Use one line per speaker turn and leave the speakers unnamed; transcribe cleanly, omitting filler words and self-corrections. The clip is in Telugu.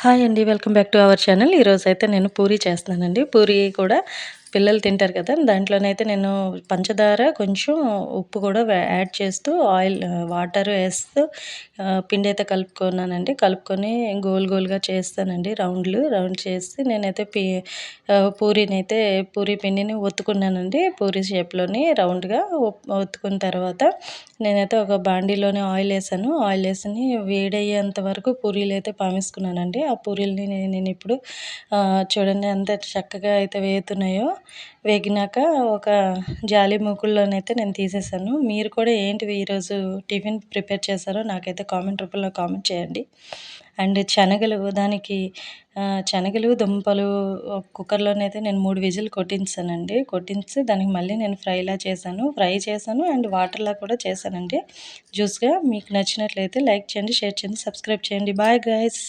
హాయ్ అండి. Welcome back to our channel. ఈరోజైతే నేను పూరి చేస్తున్నానండి. పూరి కూడా పిల్లలు తింటారు కదా! దాంట్లోనైతే నేను పంచదార, కొంచెం ఉప్పు కూడా యాడ్ చేస్తూ వాటర్ ఏస్తూ పిండైతే కలుపుకున్నానండి. కలుపుకొని గోలుగా చేస్తానండి రౌండ్ చేసి నేనైతే పూరీనైతే పూరి పిండిని ఒత్తుకున్నానండి. పూరి షేప్‌లోని రౌండ్‌గా ఒత్తుకున్న తర్వాత నేనైతే ఒక బాండీలోనే ఆయిలేసాను. ఆయిలేసిని వేడయ్యేంత వరకు పూరీలైతే పామేసుకున్నానండి. ఆ పూరీలని నేనిప్పుడు చూడండి ఎంత చక్కగా అయితే వేగుతున్నాయో. వేగినాక ఒక జాలి మూకుడులోనైతే నేను తీసేసాను. మీరు కూడా ఏంటివి ఈరోజు టిఫిన్ ప్రిపేర్ చేశారో నాకైతే కామెంట్ రూపంలో కామెంట్ చేయండి. అండ్ శనగలు, దుంపలు కుక్కర్‌లోనైతే నేను 3 విజిల్ కొట్టించానండి. కొట్టించి దానికి మళ్ళీ నేను ఫ్రై చేశాను అండ్ వాటర్‌లా కూడా చేశానండి జ్యూస్‌గా. మీకు నచ్చినట్లయితే లైక్ చేయండి, షేర్ చేయండి, సబ్స్క్రైబ్ చేయండి. Bye guys.